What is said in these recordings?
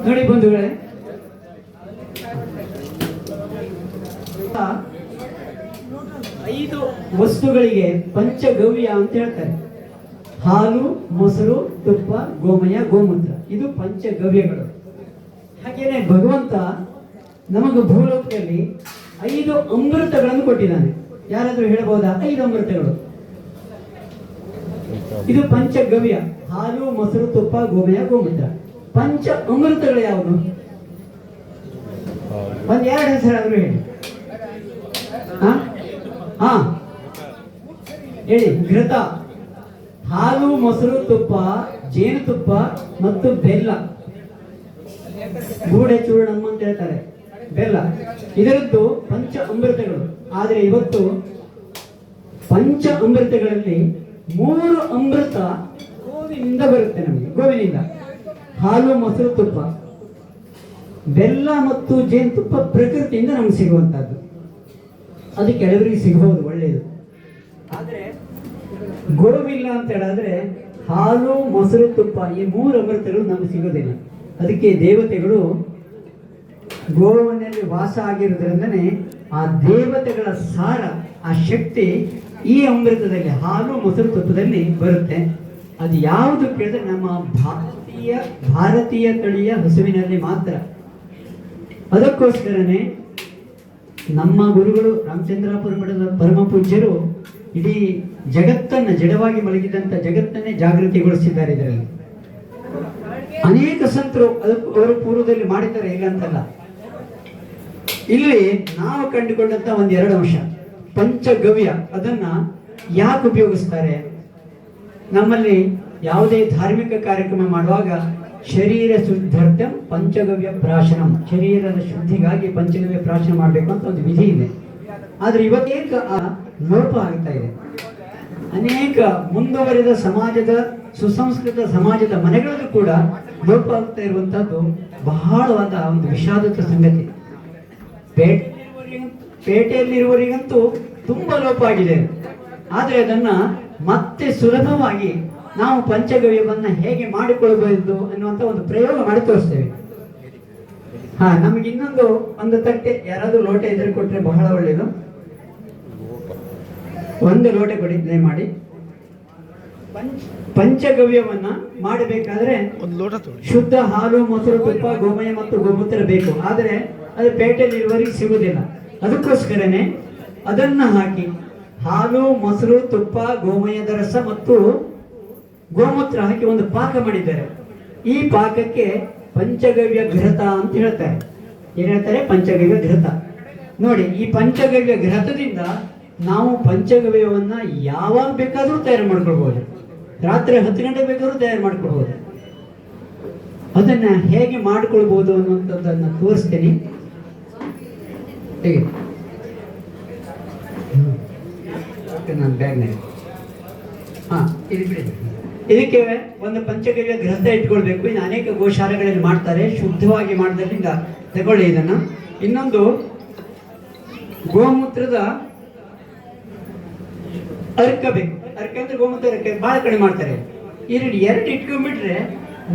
ನೋಡಿ ಬಂಧುಗಳೇ, ಐದು ವಸ್ತುಗಳಿಗೆ ಪಂಚಗವ್ಯ ಅಂತ ಹೇಳ್ತಾರೆ. ಹಾಲು, ಮೊಸರು, ತುಪ್ಪ, ಗೋಮಯ, ಗೋಮೂತ್ರ, ಇದು ಪಂಚಗವ್ಯಗಳು. ಹಾಗೇನೆ ಭಗವಂತ ನಮಗೆ ಭೂಲೋಕದಲ್ಲಿ 5 ಅಮೃತಗಳನ್ನು ಕೊಟ್ಟಿದ್ದಾನೆ. ಯಾರಾದ್ರೂ ಹೇಳ್ಬೋದಾ? 5 ಅಮೃತಗಳು. ಇದು ಪಂಚಗವ್ಯ: ಹಾಲು, ಮೊಸರು, ತುಪ್ಪ, ಗೋಮಯ, ಗೋಮೂತ್ರ. ಪಂಚ ಅಮೃತಗಳು ಯಾವುದು? ಒಂದ್ 2 ಹೆಸರಾದ್ರೂ ಹೇಳಿ. ಹಾ ಹೇಳಿ. ಘೃತ, ಹಾಲು, ಮೊಸರು, ತುಪ್ಪ, ಜೇನುತುಪ್ಪ ಮತ್ತು ಬೆಲ್ಲ. ಗೂಡೆ ಚೂರ್ಣಮ್ಮ ಅಂತ ಹೇಳ್ತಾರೆ, ಬೆಲ್ಲ. ಇದರದ್ದು ಪಂಚ ಅಮೃತಗಳು. ಆದ್ರೆ ಇವತ್ತು ಪಂಚ ಅಮೃತಗಳಲ್ಲಿ 3 ಅಮೃತ ಗೋವಿನಿಂದ ಬರುತ್ತೆ ನಮಗೆ. ಗೋವಿನಿಂದ ಹಾಲು, ಮೊಸರು, ತುಪ್ಪ. ಬೆಲ್ಲ ಮತ್ತು ಜೇನುತುಪ್ಪ ಪ್ರಕೃತಿಯಿಂದ ನಮ್ಗೆ ಸಿಗುವಂತಹದ್ದು. ಅದು ಕೆಲವರಿಗೆ ಸಿಗಬಹುದು, ಒಳ್ಳೆಯದು. ಆದ್ರೆ ಗೋವಿಲ್ಲ ಅಂತ ಹೇಳಿದ್ರೆ ಹಾಲು, ಮೊಸರು, ತುಪ್ಪ ಈ 3 ಅಮೃತಗಳು ನಮ್ಗೆ ಸಿಗೋದಿಲ್ಲ. ಅದಕ್ಕೆ ದೇವತೆಗಳು ಗೋವನಲ್ಲಿ ವಾಸ ಆಗಿರೋದ್ರಿಂದನೇ ಆ ದೇವತೆಗಳ ಸಾರ, ಆ ಶಕ್ತಿ ಈ ಅಮೃತದಲ್ಲಿ, ಹಾಲು, ಮೊಸರು, ತುಪ್ಪದಲ್ಲಿ ಬರುತ್ತೆ. ಅದು ಯಾವುದು ಕೇಳಿದ್ರೆ ನಮ್ಮ ಭಾರತೀಯ ತಳಿಯ ಹಸುವಿನಲ್ಲಿ ಮಾತ್ರ. ಅದಕ್ಕೋಸ್ಕರನೇ ನಮ್ಮ ಗುರುಗಳು ರಾಮಚಂದ್ರಾಪುರ ಮಠದ ಪರಮ ಪೂಜ್ಯರು ಇಡೀ ಜಗತ್ತನ್ನು, ಜಡವಾಗಿ ಮಲಗಿದಂಥ ಜಗತ್ತನ್ನೇ ಜಾಗೃತಿಗೊಳಿಸಿದ್ದಾರೆ. ಇದರಲ್ಲಿ ಅನೇಕ ಸಂತರು ಅವರು ಪೂರ್ವದಲ್ಲಿ ಮಾಡಿದ್ದಾರೆ, ಇಲ್ಲ ಅಂತಲ್ಲ. ಇಲ್ಲಿ ನಾವು ಕಂಡುಕೊಂಡಂತ 1-2 ಅಂಶ ಪಂಚಗವ್ಯ. ಅದನ್ನ ಯಾಕೆ ಉಪಯೋಗಿಸ್ತಾರೆ? ನಮ್ಮಲ್ಲಿ ಯಾವುದೇ ಧಾರ್ಮಿಕ ಕಾರ್ಯಕ್ರಮ ಮಾಡುವಾಗ ಶರೀರ ಶುದ್ಧಾರ್ಥಂ ಪಂಚಗವ್ಯ ಪ್ರಾಶನಂ, ಶರೀರದ ಶುದ್ಧಿಗಾಗಿ ಪಂಚಗವ್ಯ ಪ್ರಾಶನ ಮಾಡಬೇಕು ಅಂತ ಒಂದು ವಿಧಿ ಇದೆ. ಆದ್ರೆ ಇವತ್ತೇಕ ಲೋಪ ಆಗ್ತಾ ಇದೆ. ಅನೇಕ ಮುಂದುವರಿದ ಸಮಾಜದ, ಸುಸಂಸ್ಕೃತ ಸಮಾಜದ ಮನೆಗಳಲ್ಲೂ ಕೂಡ ಲೋಪ ಆಗ್ತಾ ಇರುವಂತಹದ್ದು ಬಹಳವಾದ ಒಂದು ವಿಷಾದದ ಸಂಗತಿ. ಪೇಟೆಯಲ್ಲಿರುವವರಿಗಂತೂ ತುಂಬಾ ಲೋಪ ಆಗಿದೆ. ಆದ್ರೆ ಅದನ್ನ ಮತ್ತೆ ಸುಲಭವಾಗಿ ನಾವು ಪಂಚಗವ್ಯವನ್ನ ಹೇಗೆ ಮಾಡಿಕೊಳ್ಬಹುದು ಅನ್ನುವಂತ ಒಂದು ಪ್ರಯೋಗ ಮಾಡಿ ತೋರಿಸ್ತೇವೆ. ನಮಗೆ ಇನ್ನೊಂದು ಒಂದು ತಟ್ಟೆ, ಯಾರಾದ್ರೂ ಲೋಟ ಇದ್ರೆ ಕೊಟ್ರೆ ಬಹಳ ಒಳ್ಳೆಯದು. ಒಂದು ಲೋಟ ಕೊಡಿ ಮಾಡಿ. ಪಂಚಗವ್ಯವನ್ನ ಮಾಡಬೇಕಾದ್ರೆ ಶುದ್ಧ ಹಾಲು, ಮೊಸರು, ತುಪ್ಪ, ಗೋಮಯ ಮತ್ತು ಗೋಮೂತ್ರ ಬೇಕು. ಆದ್ರೆ ಅದು ಪೇಟೆಯಲ್ಲಿ ಇರುವವರಿಗೆ ಸಿಗುವುದಿಲ್ಲ. ಅದಕ್ಕೋಸ್ಕರನೇ ಅದನ್ನ ಹಾಕಿ ಹಾಲು, ಮೊಸರು, ತುಪ್ಪ, ಗೋಮಯದ ರಸ ಮತ್ತು ಗೋಮೂತ್ರ ಹಾಕಿ ಒಂದು ಪಾಕ ಮಾಡಿದ್ದಾರೆ. ಈ ಪಾಕಕ್ಕೆ ಪಂಚಗವ್ಯ ಘೃತ ಅಂತ ಹೇಳ್ತಾರೆ. ಏನ್ ಹೇಳ್ತಾರೆ? ಪಂಚಗವ್ಯ ಘೃತ. ನೋಡಿ, ಈ ಪಂಚಗವ್ಯ ಘೃತದಿಂದ ನಾವು ಪಂಚಗವ್ಯವನ್ನ ಯಾವಾಗ ಬೇಕಾದ್ರೂ ತಯಾರು ಮಾಡ್ಕೊಳ್ಬಹುದು. ರಾತ್ರಿ 10 ಗಂಟೆ ಬೇಕಾದ್ರೂ ತಯಾರು ಮಾಡ್ಕೊಳ್ಬಹುದು. ಅದನ್ನ ಹೇಗೆ ಮಾಡ್ಕೊಳ್ಬಹುದು ಅನ್ನುವಂಥದ್ದನ್ನ ತೋರಿಸ್ತೀನಿ. ಹೇಗೆ ನಾನು ಬ್ಯಾಗ್ನಲ್ಲಿ ಇದು ಬಿಡಿ. ಇದಕ್ಕೆ ಒಂದು ಪಂಚಗವ್ಯ ಘೃತ ಇಟ್ಕೊಳ್ಬೇಕು. ಇನ್ನು ಅನೇಕ ಗೋಶಾಲೆಗಳಲ್ಲಿ ಮಾಡ್ತಾರೆ, ಶುದ್ಧವಾಗಿ ಮಾಡೋದ್ರಿಂದ ತಗೊಳ್ಳಿ ಇದನ್ನು. ಇನ್ನೊಂದು ಗೋಮೂತ್ರದ ಅರ್ಕ ಬೇಕು. ಅರ್ಕ ಅಂದ್ರೆ ಗೋಮೂತ್ರ ಅರ್ಕ ಬಹಳ ಕಡಿಮೆ ಮಾಡ್ತಾರೆ. 2 ಇಟ್ಕೊಂಡ್ಬಿಟ್ರೆ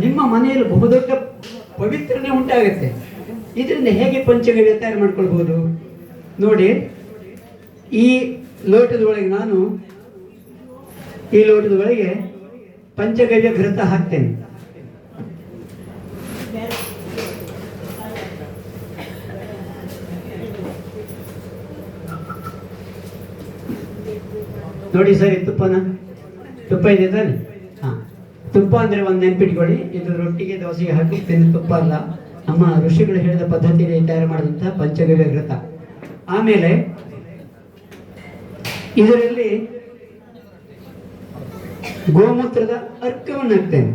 ನಿಮ್ಮ ಮನೆಯಲ್ಲಿ ಬಹುದೊಡ್ಡ ಪವಿತ್ರನೇ ಉಂಟಾಗುತ್ತೆ. ಇದರಿಂದ ಹೇಗೆ ಪಂಚಗವ್ಯ ತಯಾರು ಮಾಡ್ಕೊಳ್ಬಹುದು ನೋಡಿ. ಈ ಲೋಟದ ಒಳಗೆ ನಾನು ಪಂಚಗವ್ಯ ಘೃತ ಹಾಕ್ತೇನೆ. ನೋಡಿ ಸರಿ, ತುಪ್ಪ ಇದೆ ತಾನೆ? ತುಪ್ಪ ಅಂದ್ರೆ ಒಂದು ನೆನ್ಪಿಟ್ಕೊಳ್ಳಿ, ಇದು ರೊಟ್ಟಿಗೆ ದೋಸೆಗೆ ಹಾಕಿರ್ತೇನೆ. ತುಪ್ಪ ಅಲ್ಲ, ನಮ್ಮ ಋಷಿಗಳು ಹೇಳಿದ ಪದ್ಧತಿಯಲ್ಲಿ ತಯಾರು ಮಾಡಿದಂತಹ ಪಂಚಗವ್ಯ ಘೃತ. ಆಮೇಲೆ ಇದರಲ್ಲಿ ಗೋಮೂತ್ರದ ಅರ್ಕವನ್ನು ಹಾಕ್ತೇನೆ.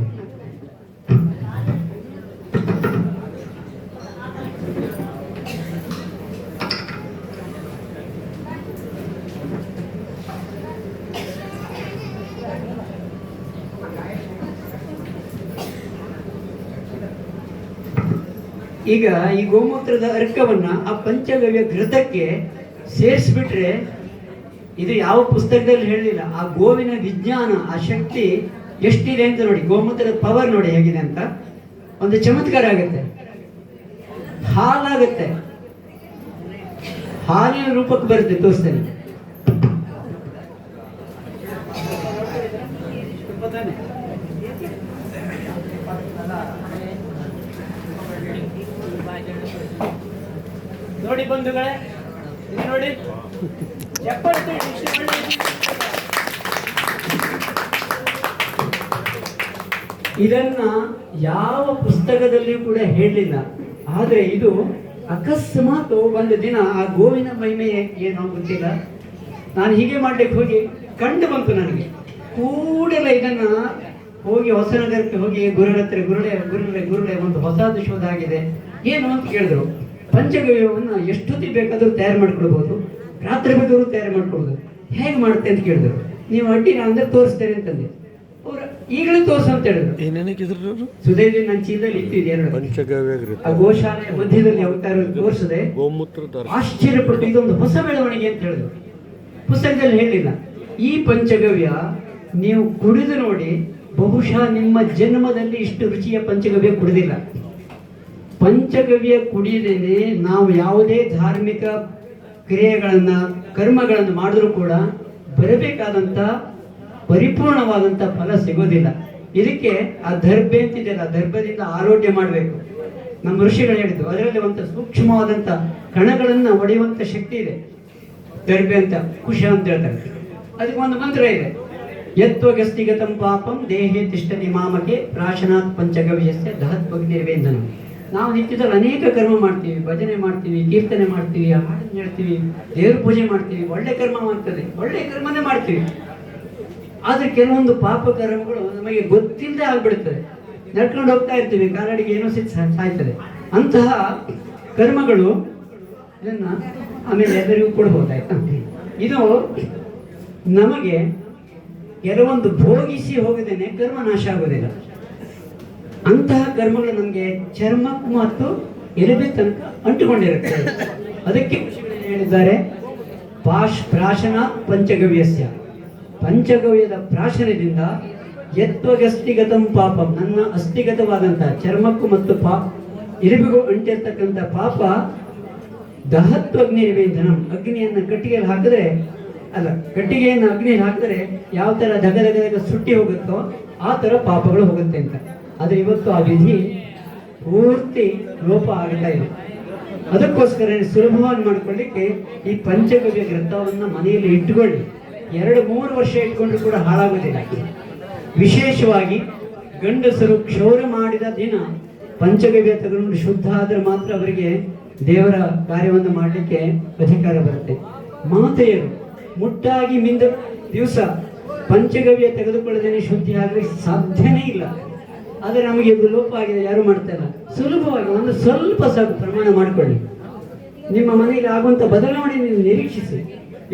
ಈಗ ಈ ಗೋಮೂತ್ರದ ಅರ್ಕವನ್ನ ಆ ಪಂಚಗವ್ಯ ಘೃತಕ್ಕೆ ಸೇರಿಸ್ಬಿಟ್ರೆ, ಇದು ಯಾವ ಪುಸ್ತಕದಲ್ಲಿ ಹೇಳಲಿಲ್ಲ, ಆ ಗೋವಿನ ವಿಜ್ಞಾನ, ಆ ಶಕ್ತಿ ಎಷ್ಟಿದೆ ಅಂತ ನೋಡಿ. ಗೋಮೂತ್ರದ ಪವರ್ ನೋಡಿ ಹೇಗಿದೆ ಅಂತ. ಒಂದು ಚಮತ್ಕಾರ ಆಗುತ್ತೆ, ಹಾಲಾಗುತ್ತೆ, ಹಾಲಿನ ರೂಪಕ್ಕೆ ಬರುತ್ತೆ. ತೋರಿಸ್ತೇನೆ. ನೋಡಿ ಬಂಧುಗಳೇ, ನೋಡಿ ಇದನ್ನ ಯಾವ ಪುಸ್ತಕದಲ್ಲಿಯೂ ಕೂಡ ಹೇಳಲಿಲ್ಲ. ಆದ್ರೆ ಇದು ಅಕಸ್ಮಾತ್ ಒಂದು ದಿನ ಆ ಗೋವಿನ ಮಹಿಮೆ ಏನೋ ಗೊತ್ತಿಲ್ಲ, ನಾನು ಹೀಗೆ ಮಾಡ್ಲಿಕ್ಕೆ ಹೋಗಿ ಕಂಡು ಬಂತು ನನಗೆ. ಕೂಡಲೇ ಇದನ್ನ ಹೋಗಿ ಹೊಸನಗರಕ್ಕೆ ಹೋಗಿ ಗುರುಗಳ ಹತ್ರ, ಗುರುಳೆ ಒಂದು ಹೊಸದು ಶೋಧ ಆಗಿದೆ ಏನು ಅಂತ ಕೇಳಿದ್ರು. ಪಂಚಗವ್ಯವನ್ನು ಎಷ್ಟೊತ್ತಿಗೆ ಬೇಕಾದ್ರೂ ತಯಾರು ಮಾಡ್ಕೊಳ್ಬಹುದು, ರಾತ್ರಿ ಬೇಕಾದ್ರೂ ತಯಾರು ಮಾಡ್ಕೊಳ್ಬಹುದು, ಹೇಗೆ ಮಾಡುತ್ತೆ ಅಂತ ಕೇಳಿದ್ರು. ನೀವು ಅಡ್ಡಿನ ಅಂದ್ರೆ ತೋರಿಸ್ತೇನೆ ಅಂತಂದೆ. ಅವ್ರು ಈಗಲೇ ತೋರ್ಸ ಅಂತ ಹೇಳಿದ್ರು. ಸುಧೇವಿ ನನ್ನ ಚೀಲದಲ್ಲಿ ಇಟ್ಟಿದೆ ಎರಡು. ಆ ಗೋಶಾಲೆಯ ಮಧ್ಯದಲ್ಲಿ ಅವತಾರ ತೋರಿಸದೆ ಆಶ್ಚರ್ಯಪಟ್ಟು ಇದೊಂದು ಹೊಸ ಬೆಳವಣಿಗೆ ಅಂತ ಹೇಳಿದ್ರು. ಪುಸ್ತಕದಲ್ಲಿ ಹೇಳಿಲ್ಲ. ಈ ಪಂಚಗವ್ಯ ನೀವು ಕುಡಿದು ನೋಡಿ, ಬಹುಶಃ ನಿಮ್ಮ ಜನ್ಮದಲ್ಲಿ ಇಷ್ಟು ರುಚಿಯ ಪಂಚಗವ್ಯ ಕುಡಿದಿಲ್ಲ. ಪಂಚಗವ್ಯ ಕುಡಿಯದೇನೆ ನಾವು ಯಾವುದೇ ಧಾರ್ಮಿಕ ಕ್ರಿಯೆಗಳನ್ನ, ಕರ್ಮಗಳನ್ನು ಮಾಡಿದ್ರೂ ಕೂಡ ಬರಬೇಕಾದಂತ ಪರಿಪೂರ್ಣವಾದಂತ ಫಲ ಸಿಗೋದಿಲ್ಲ. ಇದಕ್ಕೆ ಆ ದರ್ಭೆ ಅಂತಿದೆಯಲ್ಲ, ದರ್ಭದಿಂದ ಆರೋಗ್ಯ ಮಾಡಬೇಕು. ನಮ್ಮ ಋಷಿಗಳು ಹೇಳಿದ್ರು, ಅದರಲ್ಲಿ ಒಂದು ಸೂಕ್ಷ್ಮವಾದಂತ ಕಣಗಳನ್ನ ಒಡೆಯುವಂತ ಶಕ್ತಿ ಇದೆ. ದರ್ಭೆ ಅಂತ, ಕುಶ ಅಂತ ಹೇಳ್ತಾರೆ. ಅದಕ್ಕೆ ಒಂದು ಮಂತ್ರ ಇದೆ, ಯತ್ವಗಸ್ತಿಗತಂ ಪಾಪಂ ದೇಹೇ ತಿಷ್ಠತಿ ಮಾಮಕೆ ಪ್ರಾಶನಾತ್ ಪಂಚಗವ್ಯಸ್ಯ ದಹತ್ವಗ್ನಿರ್ವೇಂದನ. ನಾವು ನಿತ್ಯದಲ್ಲಿ ಅನೇಕ ಕರ್ಮ ಮಾಡ್ತೀವಿ, ಭಜನೆ ಮಾಡ್ತೀವಿ, ಕೀರ್ತನೆ ಮಾಡ್ತೀವಿ, ಹಾಡನ್ನು ಹೇಳ್ತೀವಿ, ದೇವ್ರ ಪೂಜೆ ಮಾಡ್ತೀವಿ, ಒಳ್ಳೆ ಕರ್ಮ ಮಾಡ್ತದೆ, ಒಳ್ಳೆ ಕರ್ಮನೇ ಮಾಡ್ತೀವಿ. ಆದ್ರೆ ಕೆಲವೊಂದು ಪಾಪ ಕರ್ಮಗಳು ನಮಗೆ ಗೊತ್ತಿಲ್ಲದೆ ಆಗ್ಬಿಡ್ತದೆ. ನಡ್ಕೊಂಡು ಹೋಗ್ತಾ ಇರ್ತೀವಿ, ಕಾಲಡಿಗೆ ಏನೋ ಸಾಯ್ತದೆ. ಅಂತಹ ಕರ್ಮಗಳು ಇದನ್ನ ಆಮೇಲೆ ಎಲ್ಲರಿಗೂ ಕೊಡ್ಬೋದಾಯ್ತಾ. ಇದು ನಮಗೆ ಕೆಲವೊಂದು ಭೋಗಿಸಿ ಹೋಗದೇನೆ ಕರ್ಮ ನಾಶ ಆಗೋದಿಲ್ಲ. ಅಂತಹ ಕರ್ಮಗಳು ನಮಗೆ ಚರ್ಮಕ್ಕೂ ಮತ್ತು ಎಲುಬೆ ತನಕ ಅಂಟುಕೊಂಡಿರುತ್ತೆ. ಅದಕ್ಕೆ ಹೇಳಿದ್ದಾರೆ, ಪ್ರಾಶನ ಪಂಚಗವ್ಯಸ್ಯ, ಪಂಚಗವ್ಯದ ಪ್ರಾಶನದಿಂದ ಯತ್ವಗಸ್ತಿಗತಂ ಪಾಪಂ, ನನ್ನ ಅಸ್ಥಿಗತವಾದಂತಹ ಚರ್ಮಕ್ಕೂ ಮತ್ತು ಎಲುಬಿಗೂ ಅಂಟಿರ್ತಕ್ಕಂಥ ಪಾಪ ದಹತ್ವಗ್ನಿ ನಿವೇದನಂ, ಅಗ್ನಿಯನ್ನು ಕಟ್ಟಿಗೆಯಲ್ಲಿ ಹಾಕಿದ್ರೆ, ಅಲ್ಲ ಕಟ್ಟಿಗೆಯನ್ನು ಅಗ್ನಿಯಲ್ಲಿ ಹಾಕಿದ್ರೆ ಯಾವ ತರ ದಗ ಸುಟ್ಟಿ ಹೋಗುತ್ತೋ ಆ ತರ ಪಾಪಗಳು ಹೋಗುತ್ತೆ ಅಂತ. ಆದ್ರೆ ಇವತ್ತು ಆ ವಿಧಿ ಪೂರ್ತಿ ಲೋಪ ಆಗ್ತಾ ಇದೆ. ಅದಕ್ಕೋಸ್ಕರ ಸುಲಭವಾಗಿ ಮಾಡ್ಕೊಳ್ಳಿಕ್ಕೆ ಈ ಪಂಚಗವ್ಯ ಗ್ರಂಥವನ್ನ ಮನೆಯಲ್ಲಿ ಇಟ್ಕೊಳ್ಳಿ. 2-3 ವರ್ಷ ಇಟ್ಕೊಂಡ್ರು ಕೂಡ ಹಾಳಾಗೋದಿಲ್ಲ. ವಿಶೇಷವಾಗಿ ಗಂಡಸರು ಕ್ಷೌರ ಮಾಡಿದ ದಿನ ಪಂಚಗವ್ಯ ತಗೊಂಡು ಶುದ್ಧ ಆದ್ರೆ ಮಾತ್ರ ಅವರಿಗೆ ದೇವರ ಕಾರ್ಯವನ್ನು ಮಾಡಲಿಕ್ಕೆ ಅಧಿಕಾರ ಬರುತ್ತೆ. ಮಾತೆಯರು ಮುಟ್ಟಾಗಿ ಮಿಂದ ದಿವಸ ಪಂಚಗವ್ಯ ತೆಗೆದುಕೊಳ್ಳದೇನೆ ಶುದ್ಧಿ ಆಗಲಿಕ್ಕೆ ಸಾಧ್ಯನೇ ಇಲ್ಲ. ಆದರೆ ನಮಗೆ ಇದು ಲೋಪ ಆಗಿದೆ, ಯಾರು ಮಾಡ್ತಾ ಇಲ್ಲ. ಸುಲಭವಾಗಿ ಒಂದು ಸ್ವಲ್ಪ ಸಾಕು ಪ್ರಮಾಣ ಮಾಡಿಕೊಳ್ಳಿ. ನಿಮ್ಮ ಮನೆಯಲ್ಲಿ ಆಗುವಂಥ ಬದಲಾವಣೆ ನೀವು ನಿರೀಕ್ಷಿಸಿ.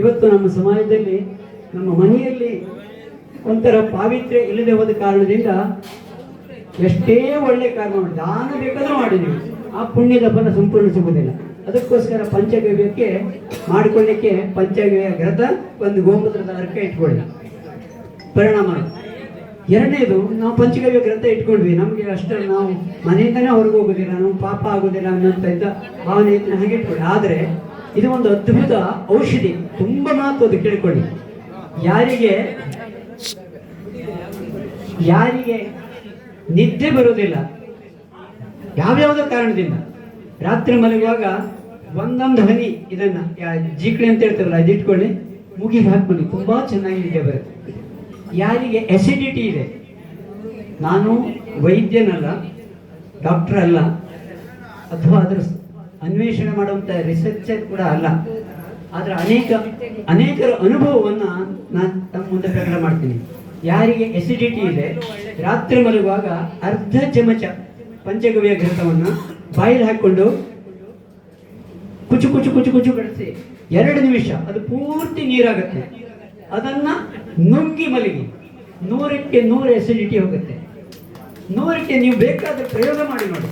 ಇವತ್ತು ನಮ್ಮ ಸಮಾಜದಲ್ಲಿ, ನಮ್ಮ ಮನೆಯಲ್ಲಿ ಒಂಥರ ಪಾವಿತ್ರ್ಯ ಇಲ್ಲದೆ ಹೋದ ಕಾರಣದಿಂದ ಎಷ್ಟೇ ಒಳ್ಳೆ ಕಾರ್ಯ ಮಾಡಿ, ದಾನ ಬೇಕಾದ್ರೂ ಮಾಡಿದ್ದೀವಿ, ಆ ಪುಣ್ಯದ ಫಲ ಸಂಪೂರ್ಣ ಸಿಗುವುದಿಲ್ಲ. ಅದಕ್ಕೋಸ್ಕರ ಪಂಚಗವ್ಯಕ್ಕೆ ಮಾಡಿಕೊಳ್ಳಿಕ್ಕೆ ಪಂಚಗವ್ಯ ಗ್ರಂಥ, ಒಂದು ಗೋಮೂತ್ರದ ಅರ್ಕ ಇಟ್ಕೊಳ್ಳಿ, ಪರಿಣಾಮ. ಎರಡನೇದು, ನಾವು ಪಂಚಗವ್ಯ ಗ್ರಂಥ ಇಟ್ಕೊಂಡ್ವಿ, ನಮಗೆ ಅಷ್ಟೇ, ನಾವು ಮನೆಯಿಂದನೇ ಹೊರಗೆ ಹೋಗೋದಿಲ್ಲ, ನಾವು ಪಾಪ ಆಗೋದಿಲ್ಲ ಅನ್ನೋಂಥ ಭಾವನೆ ಹಾಗೆ ಇಟ್ಕೊಳ್ಳಿ. ಆದರೆ ಇದು ಒಂದು ಅದ್ಭುತ ಔಷಧಿ, ತುಂಬಾ ಮಹತ್ವದ ಕೇಳಿಕೊಳ್ಳಿ. ಯಾರಿಗೆ ನಿದ್ದೆ ಬರೋದಿಲ್ಲ ಯಾವ್ಯಾವುದೋ ಕಾರಣದಿಂದ, ರಾತ್ರಿ ಮಲಗುವಾಗ ಒಂದೊಂದು ಹನಿ ಇದನ್ನ ಜೀಕಣಿ ಅಂತ ಹೇಳ್ತಾರಲ್ಲ, ಇದಿಟ್ಕೊಳ್ಳಿ, ಮುಗಿಗೆ ಹಾಕ್ಕೊಳ್ಳಿ, ತುಂಬಾ ಚೆನ್ನಾಗಿ ನಿದ್ದೆ ಬರುತ್ತೆ. ಯಾರಿಗೆ ಅಸಿಡಿಟಿ ಇದೆ, ನಾನು ವೈದ್ಯನಲ್ಲ, ಡಾಕ್ಟರ್ ಅಲ್ಲ, ಅಥವಾ ಅದರ ಅನ್ವೇಷಣೆ ಮಾಡುವಂತ ರಿಸರ್ಚರ್ ಕೂಡ ಅಲ್ಲ, ಆದ್ರೆ ಅನೇಕರ ಅನುಭವವನ್ನ ನಾನು ತಮ್ಮ ಮುಂದೆ ಪ್ರಕಟ ಮಾಡ್ತೀನಿ. ಯಾರಿಗೆ ಅಸಿಡಿಟಿ ಇದೆ, ರಾತ್ರಿ ಮಲಗುವಾಗ ಅರ್ಧ ಚಮಚ ಪಂಚಗವ್ಯ ಗ್ರಂಥವನ್ನ ಬಾಯಲ್ಲಿ ಹಾಕೊಂಡು ಕುಚು ಕುಚು ಕುಚು ಕುಚು ಕಡಿಸಿ 2 ನಿಮಿಷ ಅದು ಪೂರ್ತಿ ನೀರಾಗುತ್ತೆ. ಅದನ್ನ ನುಂಗಿ ಮಲಗಿ, 100ಕ್ಕೆ 100 ಅಸಿಡಿಟಿ ಹೋಗುತ್ತೆ. 100ಕ್ಕೆ ನೀವು ಬೇಕಾದ್ರೆ ಪ್ರಯೋಗ ಮಾಡಿ ನೋಡಿ.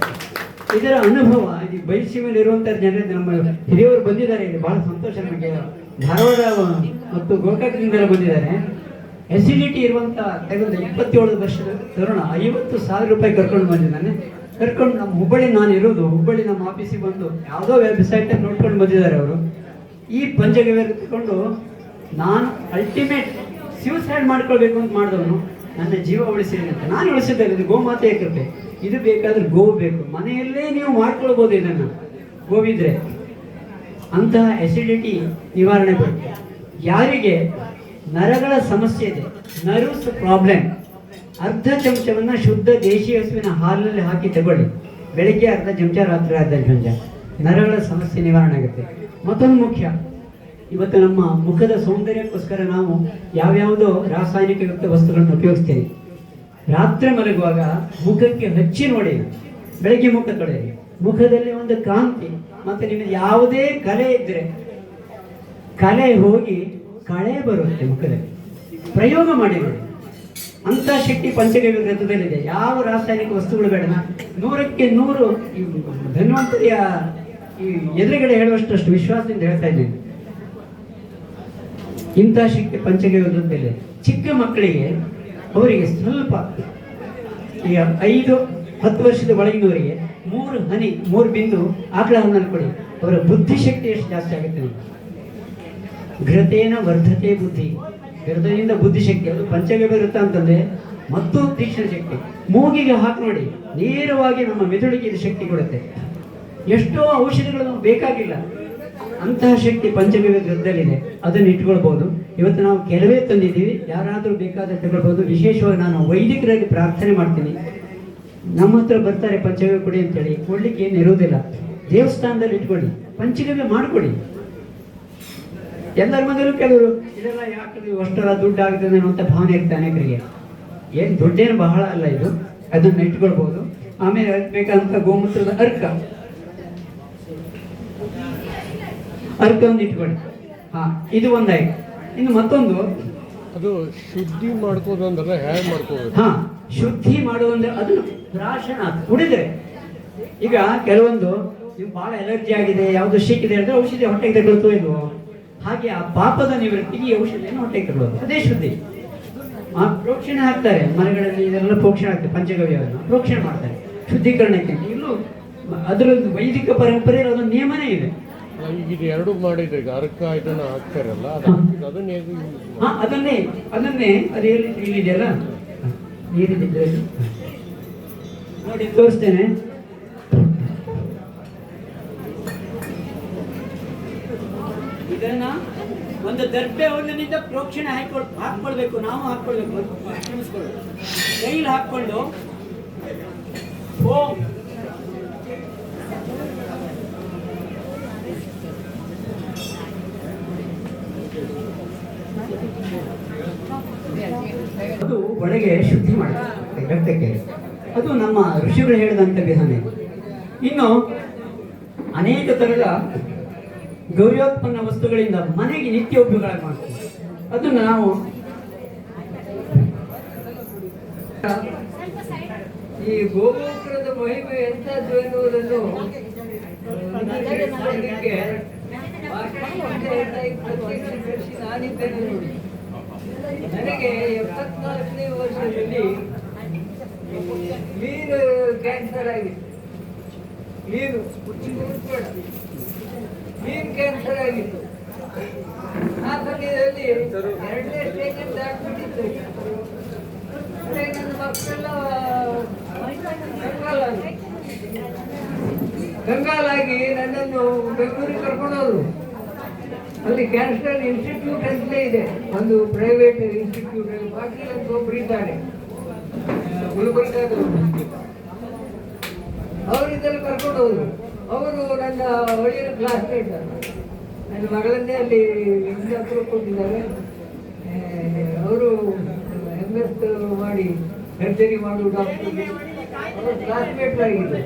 ಇದರ ಅನುಭವ ಇದು ಬಯಲುಸೀಮೆಯಲ್ಲಿ ಇರುವಂತಹ ಜನರು ನಮ್ಮ ಹಿರಿಯವರು ಬಂದಿದ್ದಾರೆ ಇಲ್ಲಿ, ಬಹಳ ಸಂತೋಷ ನಮಗೆ. ಧಾರವಾಡ ಮತ್ತು ಗೋಕಾಕದಿಂದಲೇ ಬಂದಿದ್ದಾರೆ. ಎಸಿಡಿಟಿ ಇರುವಂತ ತೆಗೆದು 27 ವರ್ಷದ ತರುಣ 50,000 ರೂಪಾಯಿ ಕರ್ಕೊಂಡು ಬಂದಿದ್ದಾನೆ. ಕರ್ಕೊಂಡು ನಮ್ಮ ಹುಬ್ಬಳ್ಳಿ, ನಾನು ಇರೋದು ಹುಬ್ಬಳ್ಳಿ, ನಮ್ಮ ಆಫೀಸಿಗೆ ಬಂದು ಯಾವುದೋ ವೆಬ್ಸೈಟ್ ನೋಡ್ಕೊಂಡು ಬಂದಿದ್ದಾರೆ ಅವರು. ಈ ಪಂಚಗವ್ಯ ತಗೊಂಡು ನಾನು ಅಲ್ಟಿಮೇಟ್ ಸ್ಯೂಸೈಡ್ ಮಾಡ್ಕೊಳ್ಬೇಕು ಅಂತ ಮಾಡಿದವನು, ನನ್ನ ಜೀವ ಉಳಿಸಿರಿ ಅಂತ. ನಾನು ಉಳಿಸಿದ್ದೇನೆ, ಇದು ಗೋಮಾತೆಯ ಕೃಪೆ. ಇದು ಬೇಕಾದ್ರೆ ಗೋ ಬೇಕು, ಮನೆಯಲ್ಲೇ ನೀವು ಮಾಡ್ಕೊಳ್ಬೋದು ಇದನ್ನು, ಗೋವಿದ್ರೆ ಅಂತಹ ಎಸಿಡಿಟಿ ನಿವಾರಣೆ ಬರುತ್ತೆ. ಯಾರಿಗೆ ನರಗಳ ಸಮಸ್ಯೆ ಇದೆ, ನರ್ವ್ಸ್ ಪ್ರಾಬ್ಲಮ್, ಅರ್ಧ ಚಮಚವನ್ನ ಶುದ್ಧ ದೇಶೀಯ ಹಸುವಿನ ಹಾಲಿನಲ್ಲಿ ಹಾಕಿ ತಗೊಳ್ಳಿ. ಬೆಳಗ್ಗೆ ಅರ್ಧ ಚಮಚ, ರಾತ್ರಿ ಅರ್ಧ ಚಮಚ. ನರಗಳ ಸಮಸ್ಯೆ ನಿವಾರಣೆ ಆಗುತ್ತೆ. ಮತ್ತೊಂದು ಮುಖ್ಯ, ಇವತ್ತು ನಮ್ಮ ಮುಖದ ಸೌಂದರ್ಯಕ್ಕೋಸ್ಕರ ನಾವು ಯಾವ್ಯಾವುದೋ ರಾಸಾಯನಿಕಯುಕ್ತ ವಸ್ತುಗಳನ್ನು ಉಪಯೋಗಿಸ್ತೇವೆ. ರಾತ್ರಿ ಮಲಗುವಾಗ ಮುಖಕ್ಕೆ ಹಚ್ಚಿ ನೋಡಿ, ಬೆಳಗ್ಗೆ ಮುಖ ತೊಳೆಯಿರಿ. ಮುಖದಲ್ಲಿ ಒಂದು ಕಾಂತಿ, ಮತ್ತೆ ನಿಮಗೆ ಯಾವುದೇ ಕಲೆ ಇದ್ರೆ ಕಲೆ ಹೋಗಿ ಕಳೆ ಬರುತ್ತೆ ಮುಖದಲ್ಲಿ. ಪ್ರಯೋಗ ಮಾಡಿ ನೋಡಿ, ಅಂತ ಶಕ್ತಿ ಪಂಚಗವ್ಯ ಗ್ರಂಥದಲ್ಲಿದೆ. ಯಾವ ರಾಸಾಯನಿಕ ವಸ್ತುಗಳು ಬೇಡ. 100ಕ್ಕೆ 100 ಧನ್ವಂತರಿಯ ಈ ಎದುರುಗಡೆ ಹೇಳುವಷ್ಟು ವಿಶ್ವಾಸದಿಂದ ಹೇಳ್ತಾ ಇದ್ದೇನೆ. ಇಂಥ ಶಕ್ತಿ ಪಂಚಗವ್ಯ ಗ್ರಂಥದಲ್ಲಿದೆ. ಚಿಕ್ಕ ಮಕ್ಕಳಿಗೆ, ಅವರಿಗೆ ಸ್ವಲ್ಪ ಈಗ 5-10 ವರ್ಷದ ಒಳಗಿನವರಿಗೆ 3 ಹನಿ 3 ಬಿಂದು ಆಕಳ ಹಾಲನ್ನು ಕೊಡಿ, ಅವರ ಬುದ್ಧಿಶಕ್ತಿ ಎಷ್ಟು ಜಾಸ್ತಿ ಆಗುತ್ತೆ. ಘೃತೇನ ವರ್ಧತೆ ಬುದ್ಧಿ, ಘೃತದಿಂದ ಬುದ್ಧಿಶಕ್ತಿ. ಅದು ಪಂಚಗವ್ಯ ವೃತ್ತ ಅಂತಂದ್ರೆ ಮತ್ತು ತೀಕ್ಷ್ಣ ಶಕ್ತಿ. ಮೂಗಿಗೆ ಹಾಕಿ ನೋಡಿ, ನೇರವಾಗಿ ನಮ್ಮ ಮೆದುಳಿಗೆ ಇದು ಶಕ್ತಿ ಕೊಡುತ್ತೆ. ಎಷ್ಟೋ ಔಷಧಿಗಳು ನಮ್ಗೆ ಬೇಕಾಗಿಲ್ಲ, ಅಂತಹ ಶಕ್ತಿ ಪಂಚಗವ್ಯ ಗ್ರಂಥದಲ್ಲಿದೆ. ಅದನ್ನು ಇಟ್ಕೊಳ್ಬಹುದು. ಇವತ್ತು ನಾವು ಕೆಲವೇ ತಂದಿದ್ದೀವಿ, ಯಾರಾದರೂ ಬೇಕಾದ್ರೆ ತಗೊಳ್ಬಹುದು. ವಿಶೇಷವಾಗಿ ನಾನು ವೈದಿಕರಾಗಿ ಪ್ರಾರ್ಥನೆ ಮಾಡ್ತೀನಿ. ನಮ್ಮ ಹತ್ರ ಬರ್ತಾರೆ ಪಂಚಗವ್ಯ ಕೊಡಿ ಅಂತೇಳಿ, ಕೊಡ್ಲಿಕ್ಕೆ ಏನು ಇರುವುದಿಲ್ಲ. ದೇವಸ್ಥಾನದಲ್ಲಿ ಇಟ್ಕೊಳ್ಳಿ, ಪಂಚಗವ್ಯ ಮಾಡಿಕೊಡಿ. ಎಲ್ಲರ ಮನೆಯಲ್ಲೂ ಕೆಲವರು ಇದೆಲ್ಲ ಯಾಕೆ ಅಷ್ಟೆಲ್ಲ ದುಡ್ಡು ಆಗ್ತದೆ ಅನ್ನುವಂಥ ಭಾವನೆ ಇರುತ್ತೆ ಅನೇಕರಿಗೆ. ಏನು ದುಡ್ಡೇನು ಬಹಳ ಅಲ್ಲ ಇದು, ಅದನ್ನು ಇಟ್ಕೊಳ್ಬಹುದು. ಆಮೇಲೆ ಬೇಕಾದಂಥ ಗೋಮೂತ್ರದ ಅರ್ಕ ಒಂದು ಇಟ್ಕೊಳ್ಳಿ. ಇದು ಒಂದಾಯ್ತು. ಇನ್ನು ಮತ್ತೊಂದು, ಅದು ಶುದ್ಧಿ ಮಾಡ್ಕೋದಂದ್ರೆ ಹೇಗೆ ಮಾಡ್ಕೋಬೇಕು? ಶುದ್ಧಿ ಮಾಡುವಂದ್ರೆ ಅದನ್ನು ಪ್ರಾಶನ ಕುಡಿದ್ರೆ. ಈಗ ಕೆಲವೊಂದು ನೀವು ಬಹಳ ಎಲರ್ಜಿ ಆಗಿದೆ, ಯಾವುದು ಶೀಕಿದೆ ಅಂದ್ರೆ ಔಷಧಿ ಹೊಟ್ಟೆಗೆ ತಗೊಳ್ತೋ ಇಲ್ವೋ, ಹಾಗೆ ಆ ಪಾಪದ ನಿವೃತ್ತಿಗೆ ಈ ಔಷಧಿಯನ್ನು ಹೊಟ್ಟೆಗೆ ತಗೊಳ್ಳೋದು, ಅದೇ ಶುದ್ಧಿ. ಪ್ರೋಕ್ಷಣೆ ಹಾಕ್ತಾರೆ ಮನೆಗಳಲ್ಲಿ, ಇದೆಲ್ಲ ಪ್ರೋಕ್ಷಣೆ ಆಗ್ತದೆ. ಪಂಚಗವ್ಯವನ್ನು ಪ್ರೋಕ್ಷಣೆ ಮಾಡ್ತಾರೆ ಶುದ್ಧೀಕರಣಕ್ಕೆ. ಇಲ್ಲೂ ಅದರದ್ದು ವೈದಿಕ ಪರಂಪರೆಯಲ್ಲಿ ಅದೊಂದು ನಿಯಮನೇ ಇದೆ. ಇದು ಎರಡು ಮಾಡಿದ್ರೆ ಈಗ ಅರ್ಕ ಇದನ್ನ ಹಾಕ್ತಾರಲ್ಲ, ಅದನ್ನೇ ಅದು ಇಲ್ಲಿದೆಯಲ್ಲ, ನೀರಿದ್ದರೆ ನೋಡಿ ತೋರಿಸ್ತೇನೆ. ಇದನ್ನ ಒಂದು ದರ್ಬೆ ಹುಲ್ಲಿನಿಂದ ಪ್ರೋಕ್ಷಣೆ ಹಾಕ್ಕೊಳ್ಬೇಕು. ನಾವು ಹಾಕ್ಕೊಳ್ಬೇಕು, ಕೈಲಿ ಹಾಕ್ಕೊಂಡು ಓಂ ಅದು ಒಳಗೆ ಶುದ್ಧಿ ಮಾಡುತ್ತೆ ರಕ್ತಕ್ಕೆ. ಅದು ನಮ್ಮ ಋಷಿಗಳು ಹೇಳಿದಂಥ ವಿಧಾನ. ಇನ್ನು ಅನೇಕ ತರದ ಗೌರವೋತ್ಪನ್ನ ವಸ್ತುಗಳಿಂದ ಮನೆಗೆ ನಿತ್ಯ ಉಪಯೋಗಗಳಾಗಿ ಮಾಡ್ತೀವಿ. ಅದನ್ನು ನಾವು ಈ ಗೋಮೂತ್ರದ ಮಹಿಮೆ ಎಂಥದ್ದು ಎನ್ನುವುದನ್ನು ನಾನಿದ್ದೇನೆ ನೋಡಿ. ನನಗೆ 74ನೇ ವರ್ಷದಲ್ಲಿ ಮೀನು ಕ್ಯಾನ್ಸರ್ ಆಗಿತ್ತು. ಮೀನು ಕ್ಯಾನ್ಸರ್ ಆಗಿತ್ತು. ಆ ಸಮಯದಲ್ಲಿ 2ನೇ ಸ್ಟೇಜ್ ದಾಟ್ಬಿಟ್ಟಿತ್ತು. ನನ್ನ ಮಕ್ಕಳೆಲ್ಲ ಕಂಗಾಲಾಗಿ ನನ್ನನ್ನು ಬೆಂಗಳೂರಿಗೆ ಕರ್ಕೊಂಡು ಹೋದ್ರು. ಅಲ್ಲಿ ಕ್ಯಾನ್ಸರ್ ಇನ್ಸ್ಟಿಟ್ಯೂಟ್ ಅಂತಲೇ ಇದೆ, ಒಂದು ಪ್ರೈವೇಟ್ ಇನ್ಸ್ಟಿಟ್ಯೂಟ್. ಅಲ್ಲಿ ಪಾಟೀಲ್ ಅಂತ ಒಬ್ರು ಇದ್ದಾರೆ ಗುಲ್ಬರ್ಗಾದವರು. ಅವರು ಇದನ್ನು ಕರ್ಕೊಂಡು ಹೋದ್ರು. ಅವರು ನನ್ನ ಒಳ್ಳೆಯ ಕ್ಲಾಸ್ಮೇಟ್. ನನ್ನ ಮಗಳನ್ನೇ ಅಲ್ಲಿ ಹತ್ರ ಕೊಟ್ಟಿದ್ದಾರೆ. ಅವರು MS ಮಾಡಿ ಸರ್ಜರಿ ಮಾಡುವ ಡಾಕ್ಟರ್, ಅವರು ಕ್ಲಾಸ್ಮೇಟ್ ಆಗಿದ್ದರು.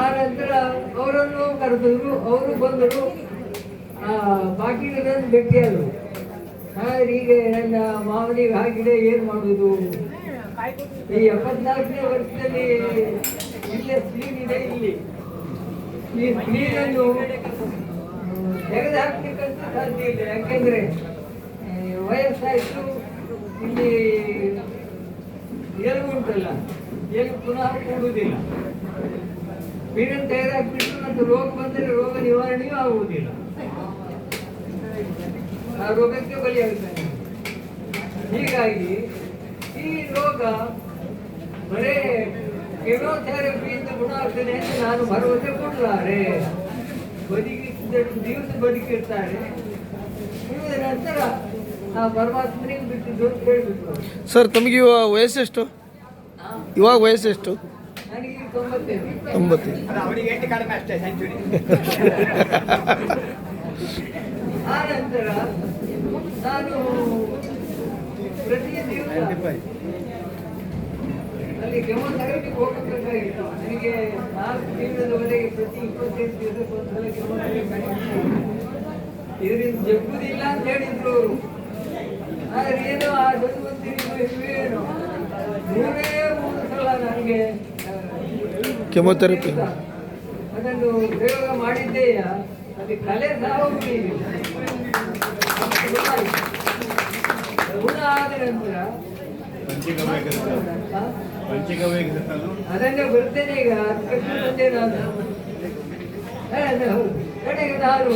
ಆ ನಂತರ ಅವರನ್ನು ಕರೆದಿದ್ರು. ಅವರು ಬಂದರು, ಪಾಟೀಲರನ್ನು ಭೇಟಿಯಾದರು. ಹೀಗೆ ನನ್ನ ಮಾವನಿಗೆ ಆಗಿದೆ, ಏನು ಮಾಡುವುದು? ಈ 74ನೇ ವರ್ಷದಲ್ಲಿ ಇಲ್ಲೇ ಸ್ಕ್ರೀನ್ ಇದೆ, ಇಲ್ಲಿ ಈ ಸ್ಕ್ರೀನನ್ನು ತೆಗೆದು ಹಾಕ್ಲಿಕ್ಕಂತೂ ಸಾಧ್ಯ ಇಲ್ಲ. ಯಾಕೆಂದ್ರೆ ವಯಸ್ಸಾಯಿತು, ಇಲ್ಲಿ ಎಲುಬು ಉಂಟಲ್ಲ, ಎಲುಬು ಪುನಃ ಕೂಡುವುದಿಲ್ಲ. ಸ್ಕ್ರೀನನ್ನು ತೆಗೆದು ಹಾಕ್ಬಿಟ್ಟು ಮತ್ತು ರೋಗ ಬಂದರೆ ರೋಗ ನಿವಾರಣೆಯೂ ಆಗುವುದಿಲ್ಲ, ಆ ರೋಗಕ್ಕೆ ಬಲಿಯಾಗುತ್ತಾನೆ. ಹೀಗಾಗಿ ಈ ರೋಗ ಬರೇ ಕೆಮೊಥೆರಪಿಯಿಂದ ಗುಣ ಆಗ್ತದೆ ಅಂತ ನಾನು ಭರವಸೆ ಕೊಡಲಾರೆ. ದಿವಸ ಬದುಕಿರ್ತಾರೆ, ಇವುದ ನಂತರ ಆ ಪರಮಾತ್ಮನಿಗೆ ಬಿಟ್ಟಿದ್ದು ಅಂತ ಹೇಳಿಬಿಟ್ಟು. ಸರ್ ತಮಗೆ ಇವಾಗ ವಯಸ್ಸೆಷ್ಟು? ಇವಾಗ ವಯಸ್ಸೆಷ್ಟು? ನನಗೆ 95. 95. ಆ ನಂತರ ನಾನು ಪ್ರತಿ ದಿವಸ ಅಲ್ಲಿ ಕೆಮೊಥೆರಪಿಗೆ ಹೋಗಬೇಕಾಗಿತ್ತು. ನನಗೆ 4 ತಿಂಗಳವರೆಗೆ ಪ್ರತಿ 25 ದಿವಸಕ್ಕೊಂದ್ಸಲ ಕೆಮೊಥೆರಪಿ ಇದರಿಂದ ಜಗ್ಗುದಿಲ್ಲ ಅಂತ ಹೇಳಿದ್ರು ಅವರು. ಆದರೆ ಏನೋ ಆ ಏನು 3 ಸಲ ನನಗೆ ಕೆಮೊಥೆರಪಿ ಅದನ್ನು ಪ್ರಯೋಗ ಮಾಡಿದ್ದೇಯ, ಅದು ಕಲೆ ಸಹ ಹೋಗುವುದಿಲ್ಲ. ಗುಣ ಆದ ನಂತರ ಅದನ್ನೇ ಬರ್ತೇನೆ ಈಗ. ಅದಕ್ಕೆ ಬಂದೆ ನಾನು ಕಡೆಗೆ ನಾನು